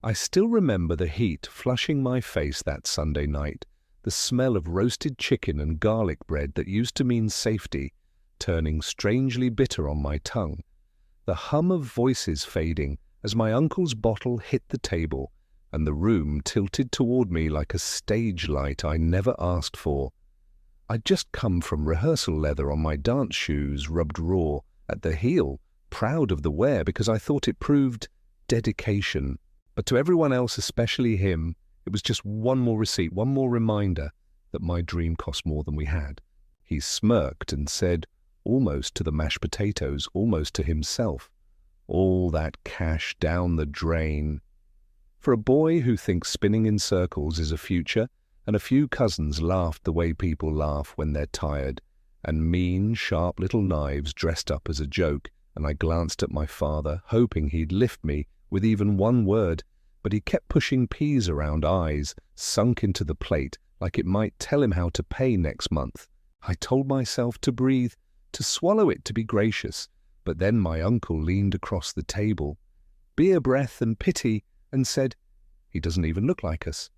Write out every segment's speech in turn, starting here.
I still remember the heat flushing my face that Sunday night, the smell of roasted chicken and garlic bread that used to mean safety, turning strangely bitter on my tongue, the hum of voices fading as my uncle's bottle hit the table, and the room tilted toward me like a stage light I never asked for. I'd just come from rehearsal leather on my dance shoes rubbed raw at the heel, proud of the wear because I thought it proved dedication. But to everyone else, especially him, it was just one more receipt, one more reminder that my dream cost more than we had. He smirked and said, almost to the mashed potatoes, almost to himself, all that cash down the drain. For a boy who thinks spinning in circles is a future, and a few cousins laughed the way people laugh when they're tired, and mean, sharp little knives dressed up as a joke, and I glanced at my father, hoping he'd lift me with even one word, but he kept pushing peas around eyes, sunk into the plate, like it might tell him how to pay next month. I told myself to breathe, to swallow it, to be gracious, but then my uncle leaned across the table, beer breath and pity, and said, "He doesn't even look like us.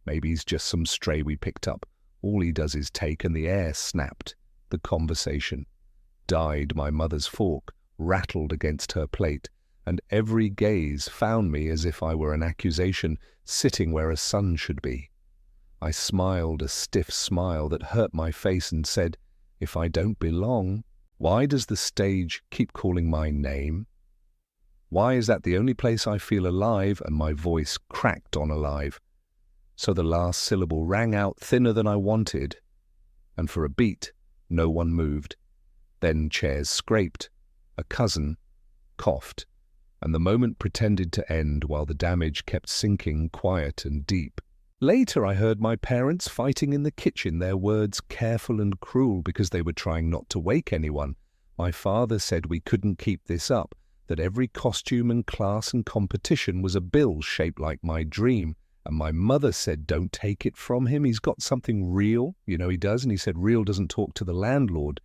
Maybe he's just some stray we picked up. All he does is take," and the air snapped. The conversation died. My mother's fork rattled against her plate, and every gaze found me as if I were an accusation sitting where a son should be. I smiled a stiff smile that hurt my face and said, "If I don't belong, why does the stage keep calling my name? Why is that the only place I feel alive?" And my voice cracked on alive. So the last syllable rang out thinner than I wanted, and for a beat no one moved. Then chairs scraped, a cousin coughed, and the moment pretended to end while the damage kept sinking quiet and deep. Later I heard my parents fighting in the kitchen, their words careful and cruel because they were trying not to wake anyone. My father said we couldn't keep this up, that every costume and class and competition was a bill shaped like my dream. And my mother said, "Don't take it from him. He's got something real." You know he does. And he said, "Real doesn't talk to the landlord."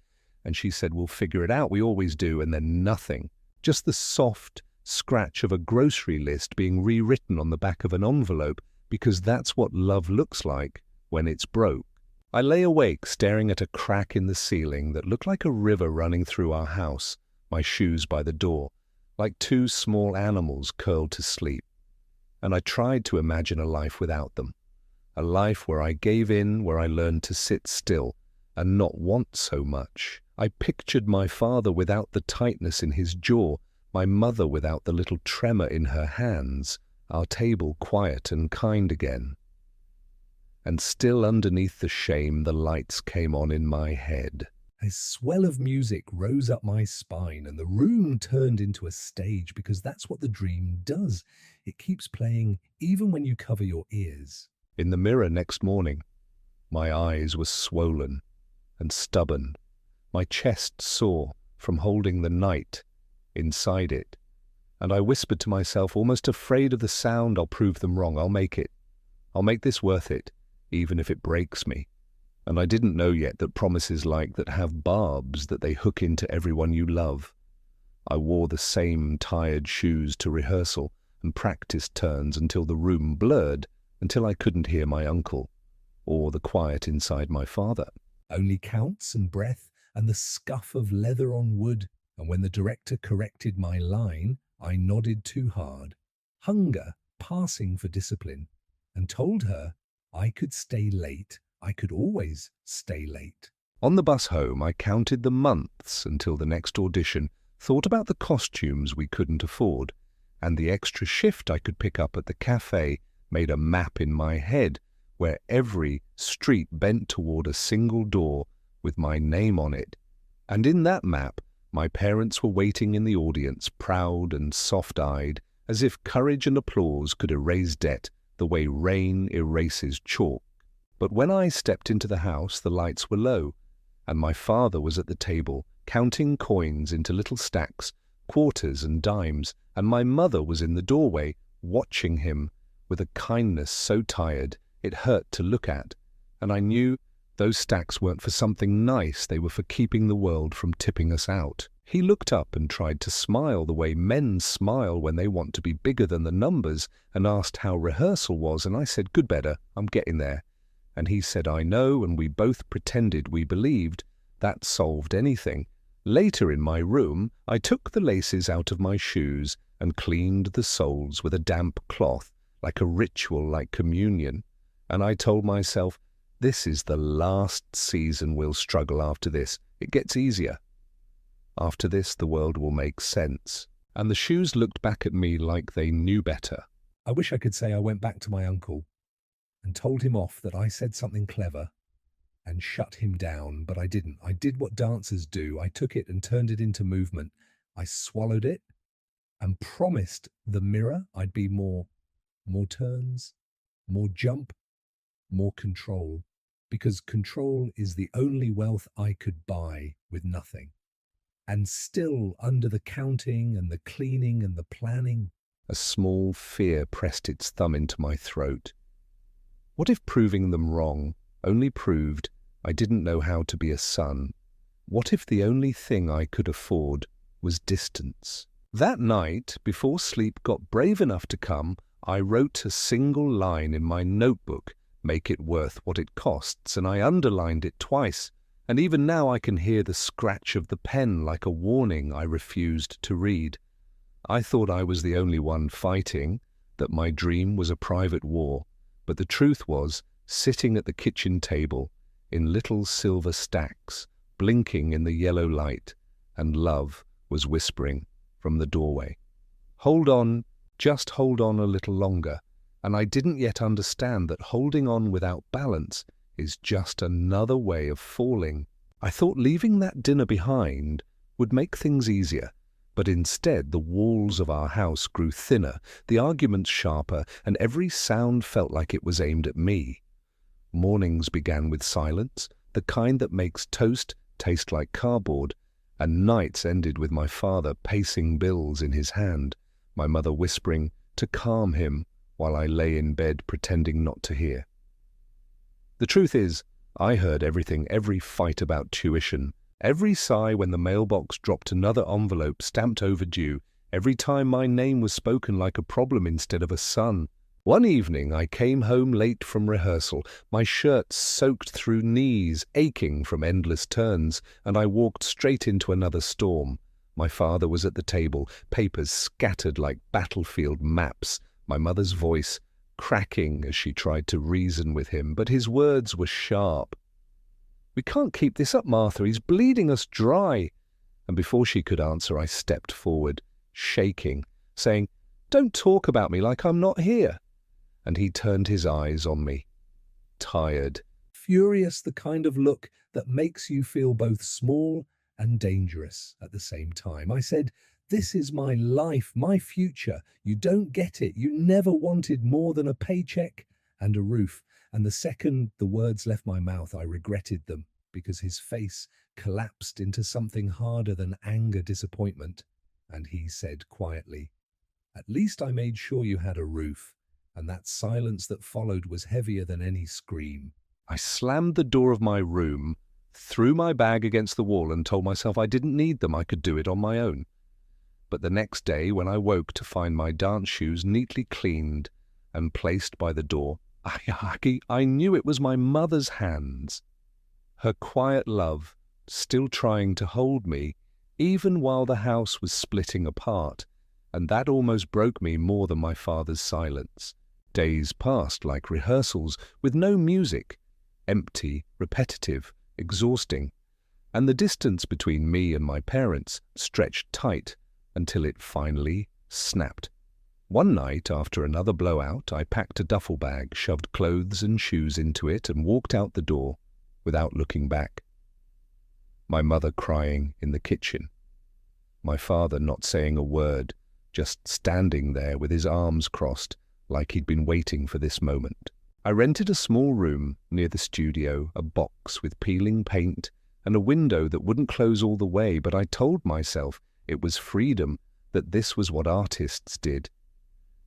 And she said, "We'll figure it out. We always do." And then nothing. Just the soft scratch of a grocery list being rewritten on the back of an envelope, because that's what love looks like when it's broke. I lay awake staring at a crack in the ceiling that looked like a river running through our house, my shoes by the door, like two small animals curled to sleep. And I tried to imagine a life without them, a life where I gave in, where I learned to sit still and not want so much. I pictured my father without the tightness in his jaw, my mother without the little tremor in her hands, our table quiet and kind again. And still underneath the shame, the lights came on in my head. A swell of music rose up my spine, and the room turned into a stage, because that's what the dream does. It keeps playing even when you cover your ears. In the mirror next morning, my eyes were swollen and stubborn, my chest sore from holding the night inside it. And I whispered to myself, almost afraid of the sound, "I'll prove them wrong. I'll make it. I'll make this worth it, even if it breaks me." And I didn't know yet that promises like that have barbs that they hook into everyone you love. I wore the same tired shoes to rehearsal and practice turns until the room blurred, until I couldn't hear my uncle or the quiet inside my father. Only counts and breath and the scuff of leather on wood, and when the director corrected my line, I nodded too hard, hunger passing for discipline, and told her I could stay late. I could always stay late. On the bus home, I counted the months until the next audition, thought about the costumes we couldn't afford, and the extra shift I could pick up at the cafe, made a map in my head where every street bent toward a single door with my name on it. And in that map, my parents were waiting in the audience, proud and soft-eyed, as if courage and applause could erase debt the way rain erases chalk. But when I stepped into the house, the lights were low, and my father was at the table, counting coins into little stacks, quarters and dimes, and my mother was in the doorway, watching him with a kindness so tired it hurt to look at. And I knew those stacks weren't for something nice, they were for keeping the world from tipping us out. He looked up and tried to smile the way men smile when they want to be bigger than the numbers, and asked how rehearsal was, and I said, "Good, better, I'm getting there." And he said, "I know," and we both pretended we believed. That solved anything. Later in my room, I took the laces out of my shoes and cleaned the soles with a damp cloth, like a ritual, like communion. And I told myself, this is the last season we'll struggle after this. It gets easier. After this, the world will make sense. And the shoes looked back at me like they knew better. I wish I could say I went back to my uncle and told him off that I said something clever and shut him down, but I didn't. I did what dancers do. I took it and turned it into movement. I swallowed it and promised the mirror I'd be more turns, more jump, more control, because control is the only wealth I could buy with nothing. And still, under the counting and the cleaning and the planning, a small fear pressed its thumb into my throat. What if proving them wrong only proved I didn't know how to be a son? What if the only thing I could afford was distance? That night, before sleep got brave enough to come, I wrote a single line in my notebook, "Make it worth what it costs," and I underlined it twice. And even now I can hear the scratch of the pen like a warning I refused to read. I thought I was the only one fighting, that my dream was a private war, but the truth was, sitting at the kitchen table, in little silver stacks, blinking in the yellow light, and love was whispering from the doorway, "Hold on, just hold on a little longer." And I didn't yet understand that holding on without balance is just another way of falling. I thought leaving that dinner behind would make things easier, but instead the walls of our house grew thinner, the arguments sharper, and every sound felt like it was aimed at me. Mornings began with silence, the kind that makes toast taste like cardboard, and nights ended with my father pacing bills in his hand, my mother whispering to calm him while I lay in bed pretending not to hear. The truth is, I heard everything, every fight about tuition, every sigh when the mailbox dropped another envelope stamped overdue, every time my name was spoken like a problem instead of a son. One evening I came home late from rehearsal, my shirt soaked through knees, aching from endless turns, and I walked straight into another storm. My father was at the table, papers scattered like battlefield maps, my mother's voice cracking as she tried to reason with him, but his words were sharp. "We can't keep this up, Martha, he's bleeding us dry." And before she could answer, I stepped forward, shaking, saying, "Don't talk about me like I'm not here." And he turned his eyes on me, tired, furious, the kind of look that makes you feel both small and dangerous at the same time. I said, "This is my life, my future. You don't get it. You never wanted more than a paycheck and a roof." And the second the words left my mouth, I regretted them, because his face collapsed into something harder than anger, disappointment. And he said quietly, "At least I made sure you had a roof." And that silence that followed was heavier than any scream. I slammed the door of my room, threw my bag against the wall, and told myself I didn't need them, I could do it on my own. But the next day, when I woke to find my dance shoes neatly cleaned and placed by the door, I knew it was my mother's hands, her quiet love still trying to hold me, even while the house was splitting apart, and that almost broke me more than my father's silence. Days passed like rehearsals, with no music, empty, repetitive, exhausting, and the distance between me and my parents stretched tight until it finally snapped. One night, after another blowout, I packed a duffel bag, shoved clothes and shoes into it, and walked out the door without looking back. My mother crying in the kitchen. My father not saying a word, just standing there with his arms crossed, like he'd been waiting for this moment. I rented a small room near the studio, a box with peeling paint, and a window that wouldn't close all the way, but I told myself it was freedom, that this was what artists did.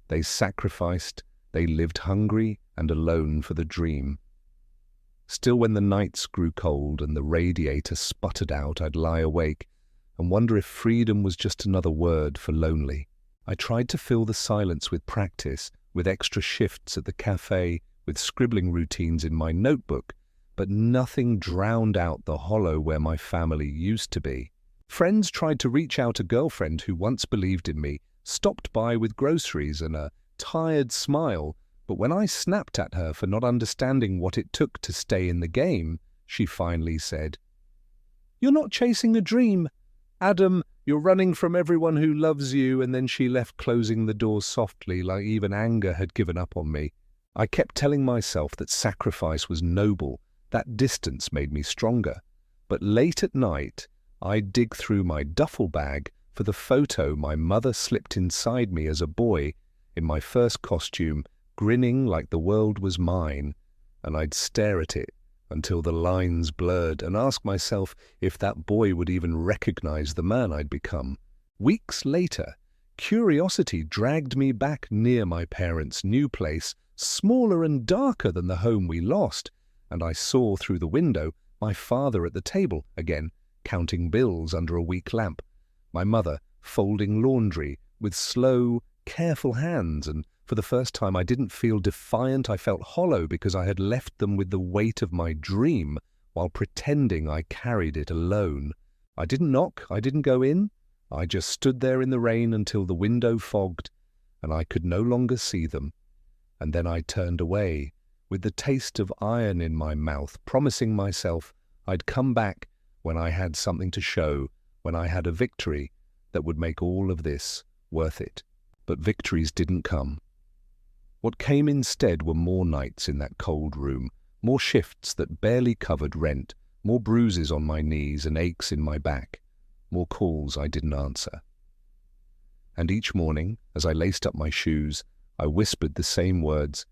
They sacrificed, they lived hungry and alone for the dream. Still, when the nights grew cold and the radiator sputtered out, I'd lie awake and wonder if freedom was just another word for lonely. I tried to fill the silence with practice, with extra shifts at the cafe, with scribbling routines in my notebook, but nothing drowned out the hollow where my family used to be. Friends tried to reach out. A girlfriend who once believed in me stopped by with groceries and a tired smile, but when I snapped at her for not understanding what it took to stay in the game, she finally said, "You're not chasing a dream. Adam, you're running from everyone who loves you," and then she left, closing the door softly, like even anger had given up on me. I kept telling myself that sacrifice was noble, that distance made me stronger. But late at night, I'd dig through my duffel bag for the photo my mother slipped inside me as a boy, in my first costume, grinning like the world was mine, and I'd stare at it until the lines blurred and ask myself if that boy would even recognize the man I'd become. Weeks later, curiosity dragged me back near my parents' new place, smaller and darker than the home we lost, and I saw through the window my father at the table again, counting bills under a weak lamp, my mother folding laundry with slow, careful hands, and for the first time I didn't feel defiant. I felt hollow because I had left them with the weight of my dream while pretending I carried it alone. I didn't knock, I didn't go in. I just stood there in the rain until the window fogged and I could no longer see them. And then I turned away with the taste of iron in my mouth, promising myself I'd come back when I had something to show, when I had a victory that would make all of this worth it. But victories didn't come. What came instead were more nights in that cold room, more shifts that barely covered rent, more bruises on my knees and aches in my back, more calls I didn't answer. And each morning, as I laced up my shoes, I whispered the same words,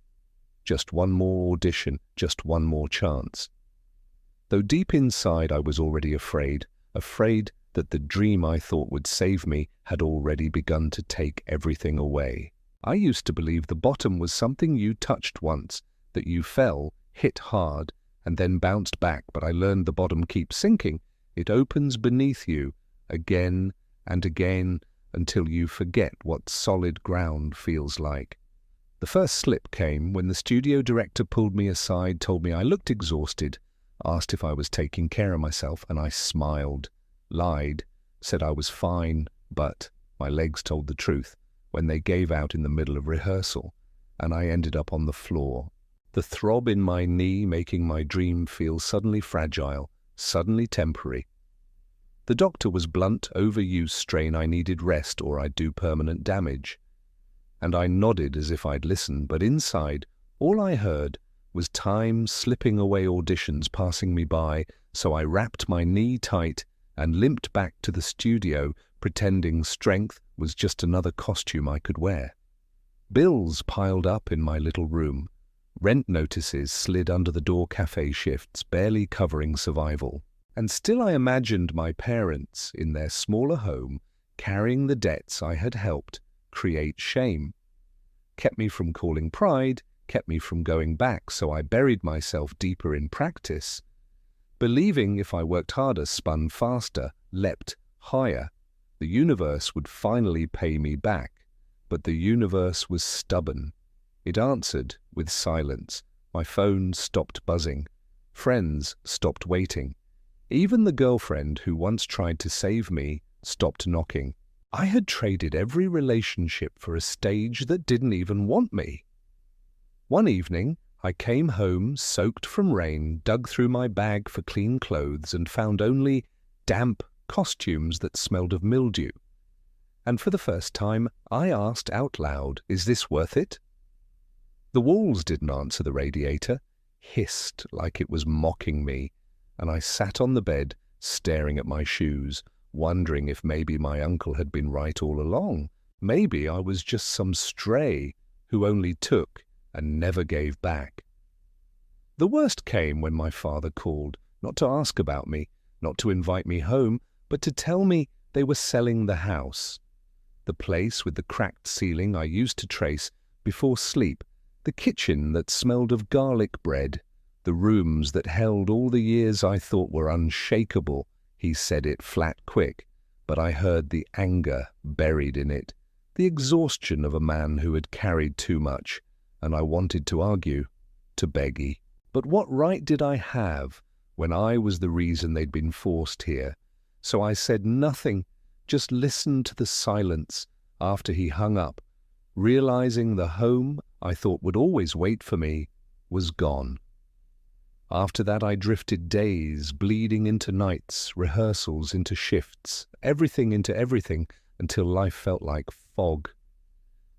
just one more audition, just one more chance. Though deep inside I was already afraid that the dream I thought would save me had already begun to take everything away. I used to believe the bottom was something you touched once, that you fell, hit hard, and then bounced back, but I learned the bottom keeps sinking. It opens beneath you again and again until you forget what solid ground feels like. The first slip came when the studio director pulled me aside, told me I looked exhausted, asked if I was taking care of myself, and I smiled, lied, said I was fine, but my legs told the truth when they gave out in the middle of rehearsal, and I ended up on the floor, the throb in my knee making my dream feel suddenly fragile, suddenly temporary. The doctor was blunt, overuse strain. I needed rest or I'd do permanent damage. And I nodded as if I'd listened, but inside, all I heard was time slipping away, auditions passing me by, so I wrapped my knee tight and limped back to the studio, pretending strength was just another costume I could wear. Bills piled up in my little room. Rent notices slid under the door, cafe shifts barely covering survival. And still I imagined my parents in their smaller home carrying the debts I had helped create. Shame kept me from calling pride, kept me from going back, so I buried myself deeper in practice, believing if I worked harder, spun faster, leapt higher, the universe would finally pay me back. But the universe was stubborn. It answered with silence. My phone stopped buzzing. Friends stopped waiting. Even the girlfriend who once tried to save me stopped knocking. I had traded every relationship for a stage that didn't even want me. One evening, I came home soaked from rain, dug through my bag for clean clothes, and found only damp costumes that smelled of mildew. And for the first time, I asked out loud, "Is this worth it?" The walls didn't answer the radiator, hissed like it was mocking me, and I sat on the bed, staring at my shoes, wondering if maybe my uncle had been right all along. Maybe I was just some stray who only took and never gave back. The worst came when my father called, not to ask about me, not to invite me home, but to tell me they were selling the house. The place with the cracked ceiling I used to trace before sleep, the kitchen that smelled of garlic bread, the rooms that held all the years I thought were unshakable. He said it flat quick, but I heard the anger buried in it, the exhaustion of a man who had carried too much, and I wanted to argue, to beggy. But what right did I have when I was the reason they'd been forced here? So I said nothing, just listened to the silence after he hung up, realizing the home I thought would always wait for me was gone. After that I drifted days, bleeding into nights, rehearsals into shifts, everything into everything, until life felt like fog.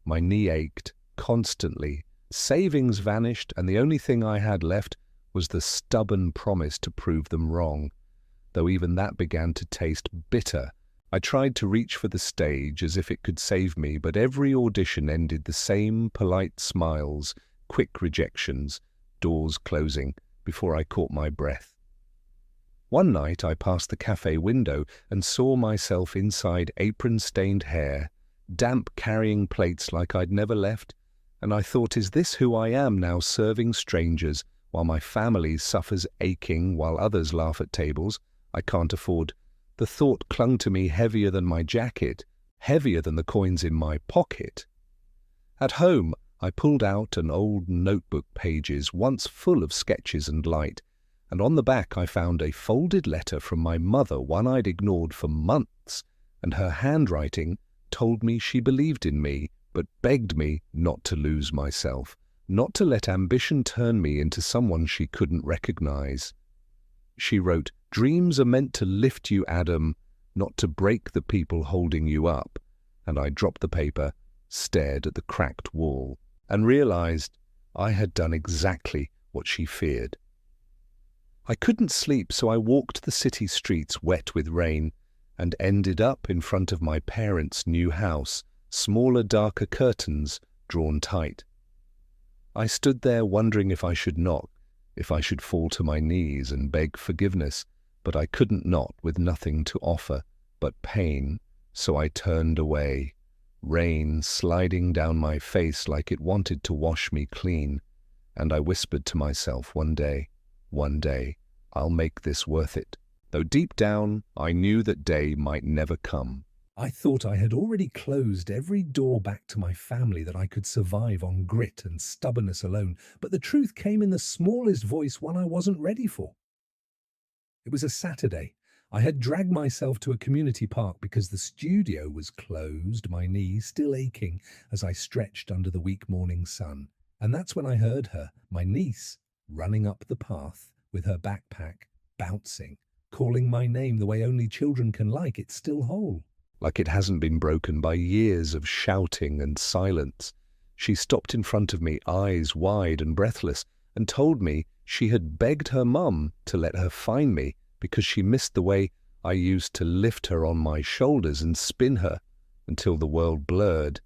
My knee ached constantly, savings vanished, and the only thing I had left was the stubborn promise to prove them wrong, though even that began to taste bitter. I tried to reach for the stage as if it could save me, but every audition ended the same polite smiles, quick rejections, doors closing before I caught my breath. One night I passed the cafe window and saw myself inside apron-stained hair, damp carrying plates like I'd never left, and I thought, is this who I am now, serving strangers while my family suffers aching while others laugh at tables I can't afford? The thought clung to me heavier than my jacket, heavier than the coins in my pocket. At home, I pulled out an old notebook pages, once full of sketches and light, and on the back I found a folded letter from my mother, one I'd ignored for months, and her handwriting told me she believed in me, but begged me not to lose myself, not to let ambition turn me into someone she couldn't recognize. She wrote, "Dreams are meant to lift you, Adam, not to break the people holding you up." And I dropped the paper, stared at the cracked wall, and realized I had done exactly what she feared. I couldn't sleep, so I walked the city streets wet with rain, and ended up in front of my parents' new house, smaller, darker curtains drawn tight. I stood there wondering if I should knock, if I should fall to my knees and beg forgiveness, but I couldn't not with nothing to offer but pain, so I turned away, rain sliding down my face like it wanted to wash me clean, and I whispered to myself, one day, I'll make this worth it, though deep down I knew that day might never come. I thought I had already closed every door back to my family that I could survive on grit and stubbornness alone, but the truth came in the smallest voice, one I wasn't ready for. It was a Saturday. I had dragged myself to a community park because the studio was closed, my knees still aching as I stretched under the weak morning sun. And that's when I heard her, my niece, running up the path with her backpack, bouncing, calling my name the way only children can, like it's still whole, like it hasn't been broken by years of shouting and silence. She stopped in front of me, eyes wide and breathless, and told me she had begged her mum to let her find me because she missed the way I used to lift her on my shoulders and spin her until the world blurred.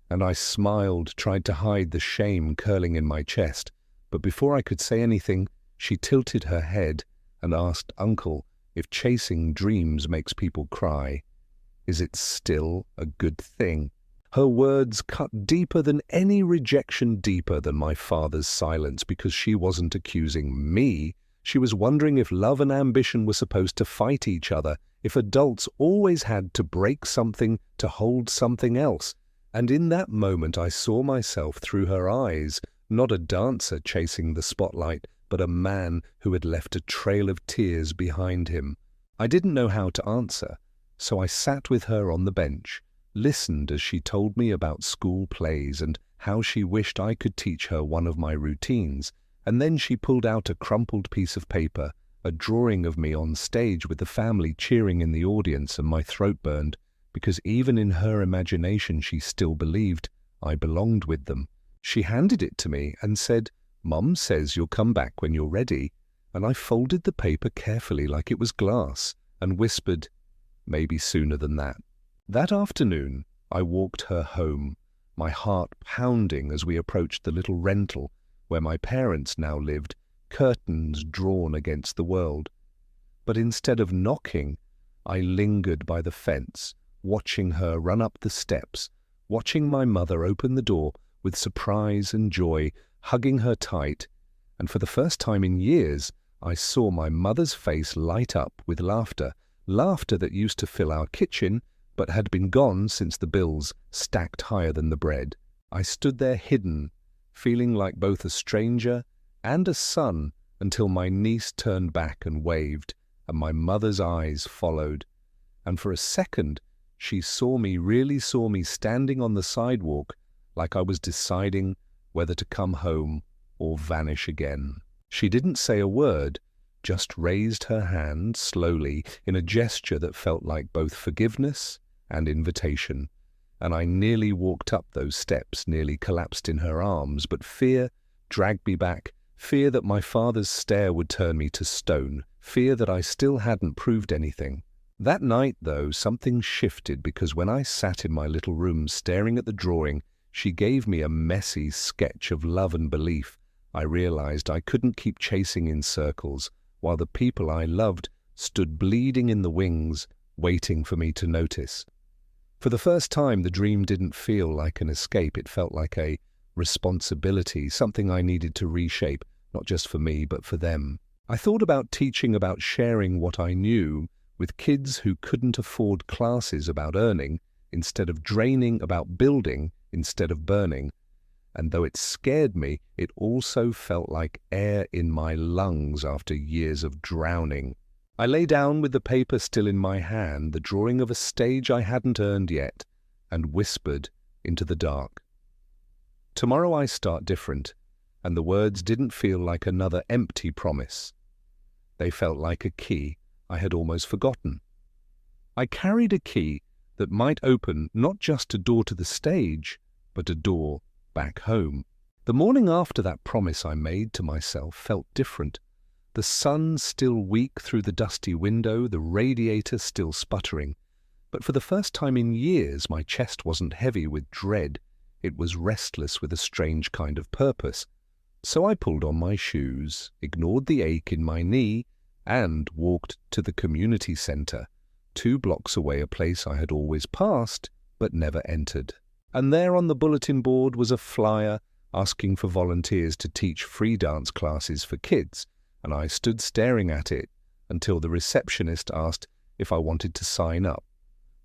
And I smiled, tried to hide the shame curling in my chest, but before I could say anything, she tilted her head and asked Uncle if chasing dreams makes people cry. Is it still a good thing? Her words cut deeper than any rejection, deeper than my father's silence, because she wasn't accusing me. She was wondering if love and ambition were supposed to fight each other, if adults always had to break something to hold something else. And in that moment I saw myself through her eyes, not a dancer chasing the spotlight, but a man who had left a trail of tears behind him. I didn't know how to answer, so I sat with her on the bench, listened as she told me about school plays and how she wished I could teach her one of my routines, and then she pulled out a crumpled piece of paper, a drawing of me on stage with the family cheering in the audience, and my throat burned, because even in her imagination she still believed I belonged with them. She handed it to me and said, "Mum says you'll come back when you're ready," and I folded the paper carefully like it was glass and whispered, "Maybe sooner than that." That afternoon, I walked her home, my heart pounding as we approached the little rental where my parents now lived, curtains drawn against the world. But instead of knocking, I lingered by the fence, watching her run up the steps, watching my mother open the door with surprise and joy, hugging her tight, and for the first time in years, I saw my mother's face light up with laughter, laughter that used to fill our kitchen but had been gone since the bills stacked higher than the bread. I stood there hidden, feeling like both a stranger and a son until my niece turned back and waved, and my mother's eyes followed. And for a second, she really saw me standing on the sidewalk like I was deciding whether to come home or vanish again. She didn't say a word, just raised her hand slowly in a gesture that felt like both forgiveness and invitation. And I nearly walked up those steps, nearly collapsed in her arms, but fear dragged me back, fear that my father's stare would turn me to stone, fear that I still hadn't proved anything. That night, though, something shifted, because when I sat in my little room staring at the drawing she gave me, a messy sketch of love and belief, I realized I couldn't keep chasing in circles while the people I loved stood bleeding in the wings, waiting for me to notice. For the first time, the dream didn't feel like an escape. It felt like a responsibility, something I needed to reshape, not just for me, but for them. I thought about teaching, about sharing what I knew with kids who couldn't afford classes, about earning instead of draining, about building instead of burning. And though it scared me, it also felt like air in my lungs after years of drowning. I lay down with the paper still in my hand, the drawing of a stage I hadn't earned yet, and whispered into the dark. Tomorrow I start different, and the words didn't feel like another empty promise. They felt like a key I had almost forgotten. I carried a key that might open not just a door to the stage, but a door back home. The morning after that promise I made to myself felt different. The sun still weak through the dusty window, the radiator still sputtering. But for the first time in years, my chest wasn't heavy with dread. It was restless with a strange kind of purpose. So I pulled on my shoes, ignored the ache in my knee, and walked to the community center, 2 blocks away, a place I had always passed but never entered. And there on the bulletin board was a flyer asking for volunteers to teach free dance classes for kids, and I stood staring at it until the receptionist asked if I wanted to sign up.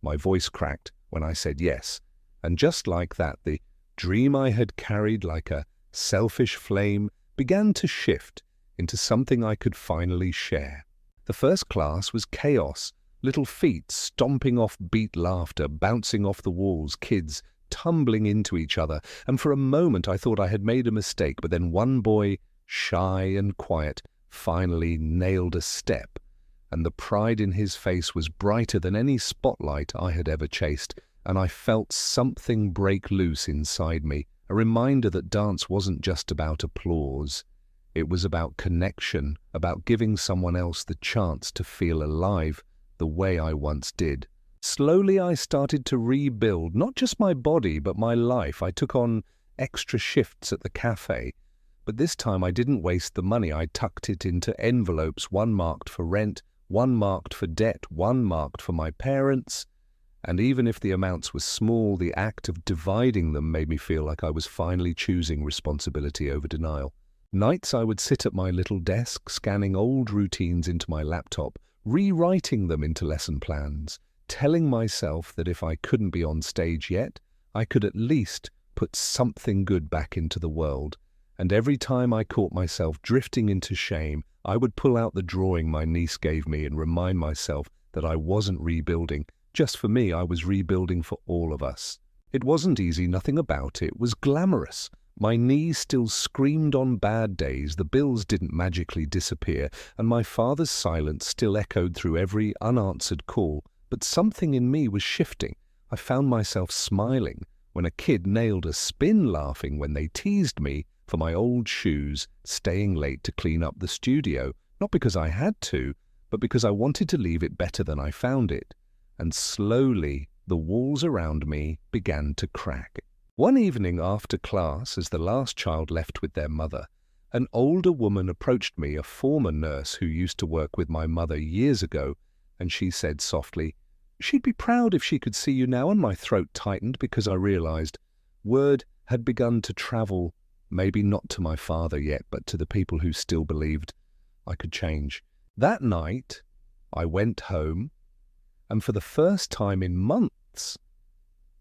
My voice cracked when I said yes, and just like that, the dream I had carried like a selfish flame began to shift into something I could finally share. The first class was chaos, little feet stomping off beat laughter, bouncing off the walls, kids tumbling into each other, and for a moment I thought I had made a mistake, but then one boy, shy and quiet, finally nailed a step, and the pride in his face was brighter than any spotlight I had ever chased, and I felt something break loose inside me, a reminder that dance wasn't just about applause. It was about connection, about giving someone else the chance to feel alive the way I once did. Slowly I started to rebuild not just my body but my life. I took on extra shifts at the cafe, but this time I didn't waste the money. I tucked it into envelopes, one marked for rent, one marked for debt, one marked for my parents, and even if the amounts were small, the act of dividing them made me feel like I was finally choosing responsibility over denial. Nights I would sit at my little desk, scanning old routines into my laptop, rewriting them into lesson plans, telling myself that if I couldn't be on stage yet, I could at least put something good back into the world. And every time I caught myself drifting into shame, I would pull out the drawing my niece gave me and remind myself that I wasn't rebuilding just for me, I was rebuilding for all of us. It wasn't easy, nothing about it was glamorous. My knees still screamed on bad days, the bills didn't magically disappear, and my father's silence still echoed through every unanswered call. But something in me was shifting. I found myself smiling when a kid nailed a spin, laughing when they teased me for my old shoes, staying late to clean up the studio, not because I had to, but because I wanted to leave it better than I found it. And slowly, the walls around me began to crack. One evening after class, as the last child left with their mother, an older woman approached me, a former nurse who used to work with my mother years ago, and she said softly, "She'd be proud if she could see you now," and my throat tightened because I realized word had begun to travel, maybe not to my father yet, but to the people who still believed I could change. That night, I went home, and for the first time in months,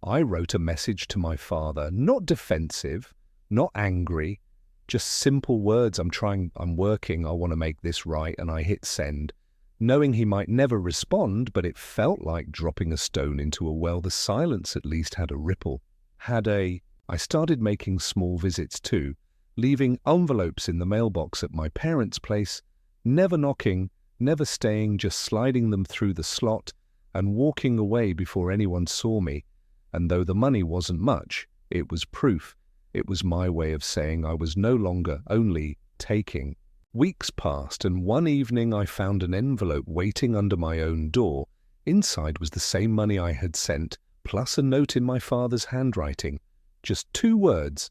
I wrote a message to my father, not defensive, not angry, just simple words. I'm working, I want to make this right, and I hit send, knowing he might never respond, but it felt like dropping a stone into a well. The silence at least had a ripple. I started making small visits too, leaving envelopes in the mailbox at my parents' place, never knocking, never staying, just sliding them through the slot and walking away before anyone saw me. And though the money wasn't much, it was proof. It was my way of saying I was no longer only taking. Weeks passed, and one evening I found an envelope waiting under my own door. Inside was the same money I had sent, plus a note in my father's handwriting. Just 2 words.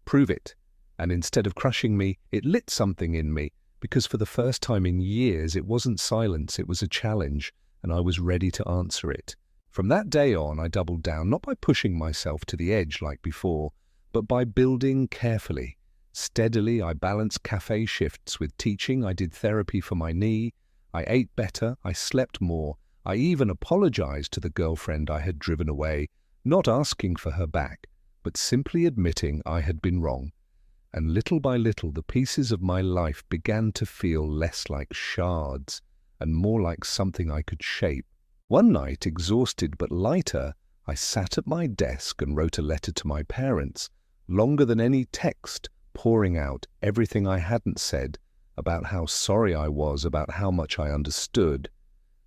Prove it. And instead of crushing me, it lit something in me, because for the first time in years it wasn't silence, it was a challenge, and I was ready to answer it. From that day on, I doubled down, not by pushing myself to the edge like before, but by building carefully. Steadily, I balanced cafe shifts with teaching. I did therapy for my knee. I ate better. I slept more. I even apologized to the girlfriend I had driven away, not asking for her back, but simply admitting I had been wrong. And little by little, the pieces of my life began to feel less like shards and more like something I could shape. One night, exhausted but lighter, I sat at my desk and wrote a letter to my parents, longer than any text, pouring out everything I hadn't said, about how sorry I was, about how much I understood.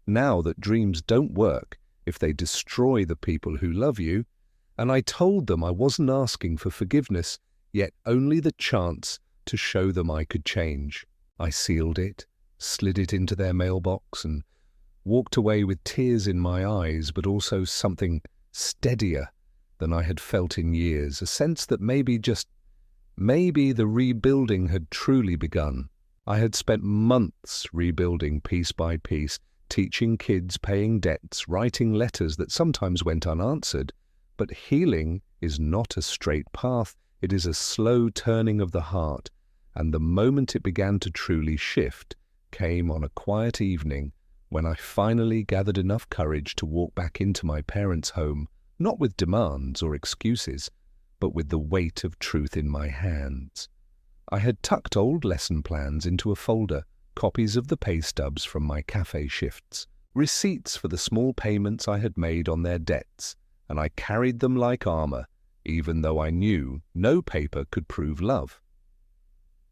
Now that dreams don't work if they destroy the people who love you, and I told them I wasn't asking for forgiveness, yet only the chance to show them I could change. I sealed it, slid it into their mailbox, and walked away with tears in my eyes, but also something steadier than I had felt in years, a sense that maybe the rebuilding had truly begun. I had spent months rebuilding piece by piece, teaching kids, paying debts, writing letters that sometimes went unanswered. But healing is not a straight path, it is a slow turning of the heart, and the moment it began to truly shift came on a quiet evening when I finally gathered enough courage to walk back into my parents' home, not with demands or excuses, but with the weight of truth in my hands. I had tucked old lesson plans into a folder, copies of the pay stubs from my cafe shifts, receipts for the small payments I had made on their debts, and I carried them like armor, even though I knew no paper could prove love.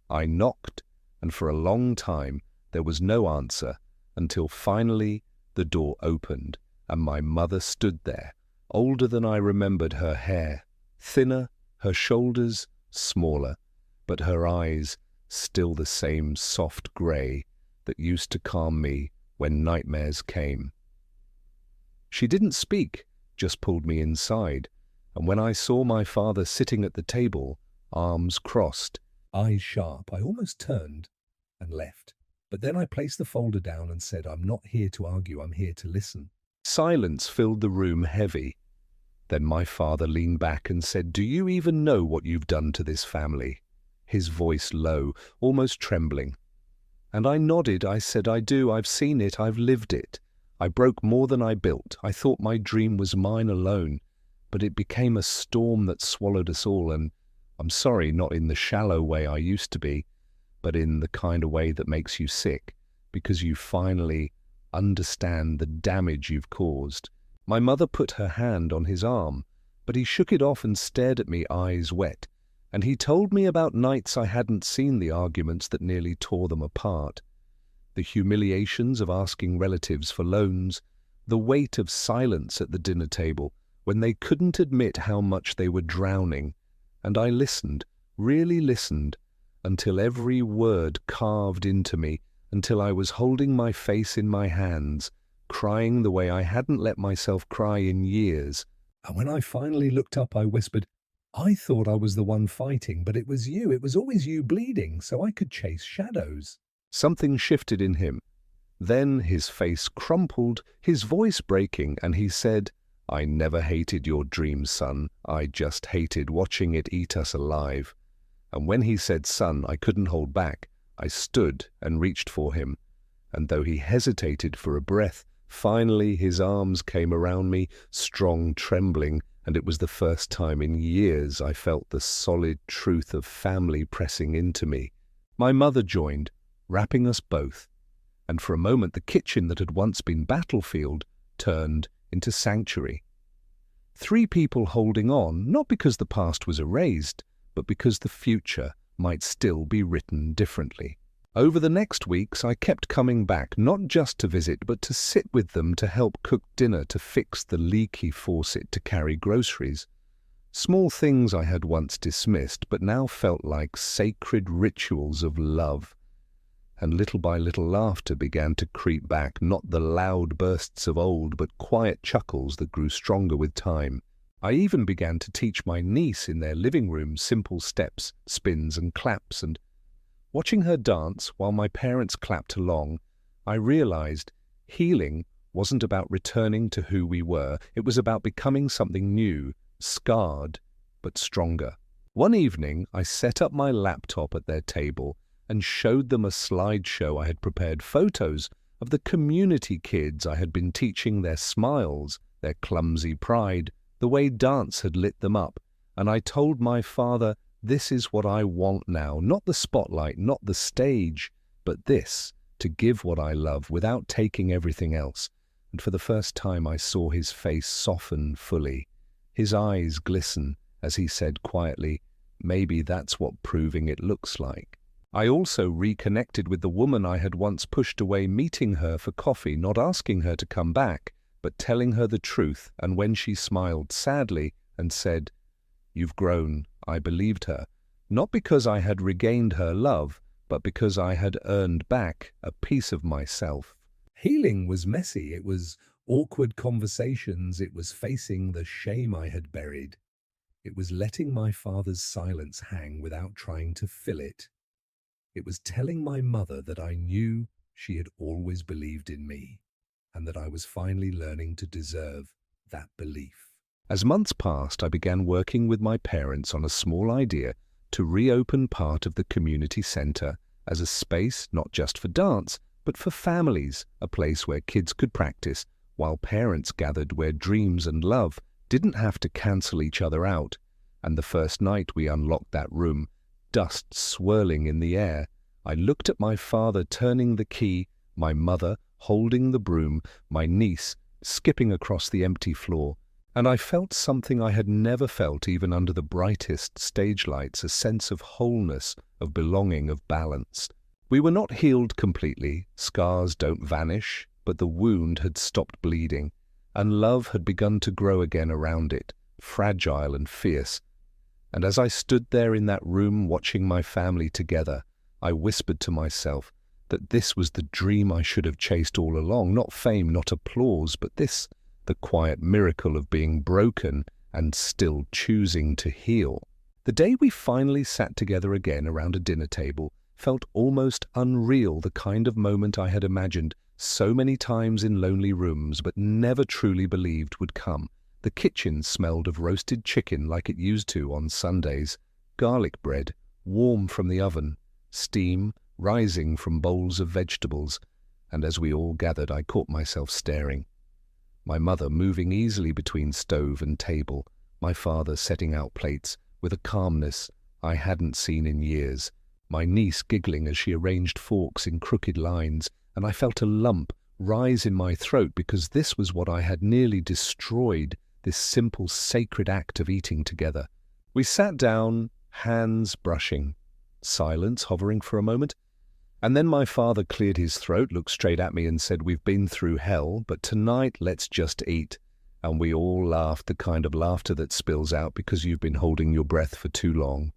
I knocked, and for a long time there was no answer, until finally the door opened, and my mother stood there, older than I remembered, her hair thinner, her shoulders smaller, but her eyes still the same soft grey that used to calm me when nightmares came. She didn't speak, just pulled me inside, and when I saw my father sitting at the table, arms crossed, eyes sharp, I almost turned and left. But then I placed the folder down and said, "I'm not here to argue, I'm here to listen." Silence filled the room heavy. Then my father leaned back and said, "Do you even know what you've done to this family?" His voice low, almost trembling. And I nodded. I said, "I do. I've seen it. I've lived it. I broke more than I built. I thought my dream was mine alone, but it became a storm that swallowed us all, and I'm sorry, not in the shallow way I used to be, but in the kind of way that makes you sick, because you finally understand the damage you've caused." My mother put her hand on his arm, but he shook it off and stared at me, eyes wet, and he told me about nights I hadn't seen, the arguments that nearly tore them apart, the humiliations of asking relatives for loans, the weight of silence at the dinner table when they couldn't admit how much they were drowning, and I listened, really listened, until every word carved into me, until I was holding my face in my hands, crying the way I hadn't let myself cry in years. And when I finally looked up, I whispered, "I thought I was the one fighting, but it was you. It was always you bleeding, so I could chase shadows." Something shifted in him. Then his face crumpled, his voice breaking, and he said, "I never hated your dream, son. I just hated watching it eat us alive." And when he said son, I couldn't hold back. I stood and reached for him, and though he hesitated for a breath, Finally, his arms came around me, strong, trembling, and it was the first time in years I felt the solid truth of family pressing into me. My mother joined, wrapping us both, and for a moment the kitchen that had once been battlefield turned into sanctuary. 3 people holding on, not because the past was erased, but because the future might still be written differently. Over the next weeks, I kept coming back, not just to visit, but to sit with them, to help cook dinner, to fix the leaky faucet, to carry groceries. Small things I had once dismissed, but now felt like sacred rituals of love. And little by little laughter began to creep back, not the loud bursts of old, but quiet chuckles that grew stronger with time. I even began to teach my niece in their living room simple steps, spins and claps, and watching her dance while my parents clapped along, I realized healing wasn't about returning to who we were. It was about becoming something new, scarred, but stronger. One evening, I set up my laptop at their table and showed them a slideshow I had prepared, photos of the community kids I had been teaching, their smiles, their clumsy pride, the way dance had lit them up. And I told my father, this is what I want now, not the spotlight, not the stage, but this, to give what I love without taking everything else. And for the first time I saw his face soften fully. His eyes glisten as he said quietly, maybe that's what proving it looks like. I also reconnected with the woman I had once pushed away, meeting her for coffee, not asking her to come back, but telling her the truth, and when she smiled sadly and said, "You've grown," I believed her, not because I had regained her love, but because I had earned back a piece of myself. Healing was messy. It was awkward conversations. It was facing the shame I had buried. It was letting my father's silence hang without trying to fill it. It was telling my mother that I knew she had always believed in me, and that I was finally learning to deserve that belief. As months passed, I began working with my parents on a small idea to reopen part of the community center as a space not just for dance, but for families, a place where kids could practice, while parents gathered, where dreams and love didn't have to cancel each other out. And the first night we unlocked that room, dust swirling in the air, I looked at my father turning the key, my mother holding the broom, my niece skipping across the empty floor, and I felt something I had never felt even under the brightest stage lights, a sense of wholeness, of belonging, of balance. We were not healed completely. Scars don't vanish, but the wound had stopped bleeding, and love had begun to grow again around it, fragile and fierce. And as I stood there in that room watching my family together, I whispered to myself that this was the dream I should have chased all along, not fame, not applause, but this, the quiet miracle of being broken and still choosing to heal. The day we finally sat together again around a dinner table felt almost unreal, the kind of moment I had imagined so many times in lonely rooms but never truly believed would come. The kitchen smelled of roasted chicken like it used to on Sundays, garlic bread, warm from the oven, steam rising from bowls of vegetables, and as we all gathered I caught myself staring. My mother moving easily between stove and table, my father setting out plates with a calmness I hadn't seen in years, my niece giggling as she arranged forks in crooked lines, and I felt a lump rise in my throat because this was what I had nearly destroyed, this simple sacred act of eating together. We sat down, hands brushing, silence hovering for a moment, and then my father cleared his throat, looked straight at me and said, "We've been through hell, but tonight let's just eat." And we all laughed, the kind of laughter that spills out because you've been holding your breath for too long.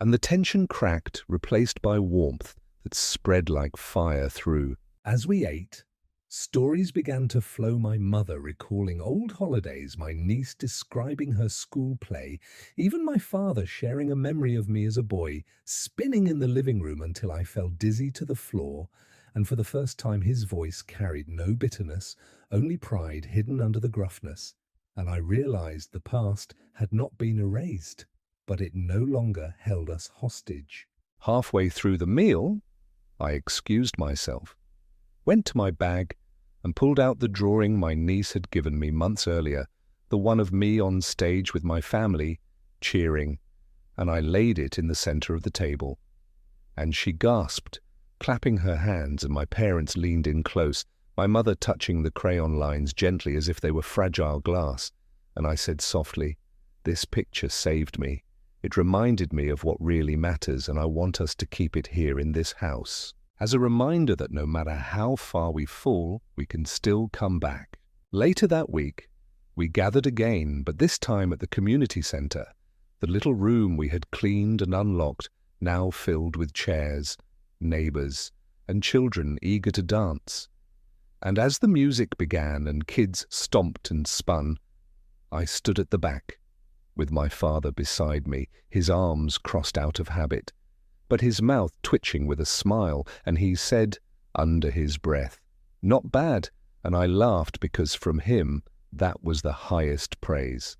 And the tension cracked, replaced by warmth that spread like fire through. As we ate, stories began to flow, my mother recalling old holidays, my niece describing her school play, even my father sharing a memory of me as a boy, spinning in the living room until I fell dizzy to the floor, and for the first time his voice carried no bitterness, only pride hidden under the gruffness, and I realized the past had not been erased, but it no longer held us hostage. Halfway through the meal, I excused myself, went to my bag, and pulled out the drawing my niece had given me months earlier, the one of me on stage with my family, cheering, and I laid it in the center of the table. And she gasped, clapping her hands, and my parents leaned in close, my mother touching the crayon lines gently as if they were fragile glass. And I said softly, "This picture saved me. It reminded me of what really matters, and I want us to keep it here in this house, as a reminder that no matter how far we fall, we can still come back." Later that week, we gathered again, but this time at the community center, the little room we had cleaned and unlocked, now filled with chairs, neighbors, and children eager to dance. And as the music began and kids stomped and spun, I stood at the back, with my father beside me, his arms crossed out of habit, but his mouth twitching with a smile, and he said, under his breath, "Not bad," and I laughed because from him that was the highest praise.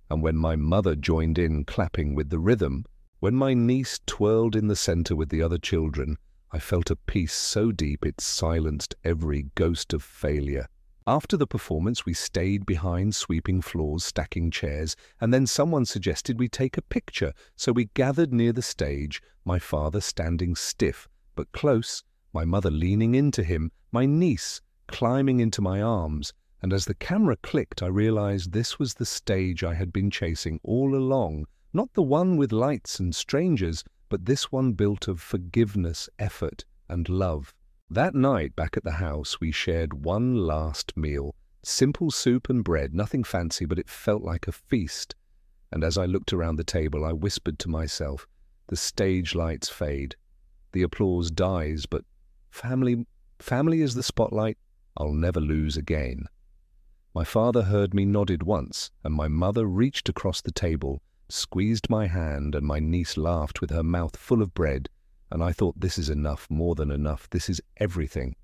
And when my mother joined in clapping with the rhythm, when my niece twirled in the center with the other children, I felt a peace so deep it silenced every ghost of failure. After the performance, we stayed behind sweeping floors, stacking chairs, and then someone suggested we take a picture, so we gathered near the stage, my father standing stiff but close, my mother leaning into him, my niece climbing into my arms, and as the camera clicked, I realized this was the stage I had been chasing all along, not the one with lights and strangers, but this one built of forgiveness, effort, and love. That night, back at the house, we shared one last meal. Simple soup and bread, nothing fancy, but it felt like a feast. And as I looked around the table, I whispered to myself, the stage lights fade, the applause dies, but family is the spotlight I'll never lose again. My father heard me, nodded once, and my mother reached across the table, squeezed my hand, and my niece laughed with her mouth full of bread, and I thought, this is enough, more than enough, this is everything.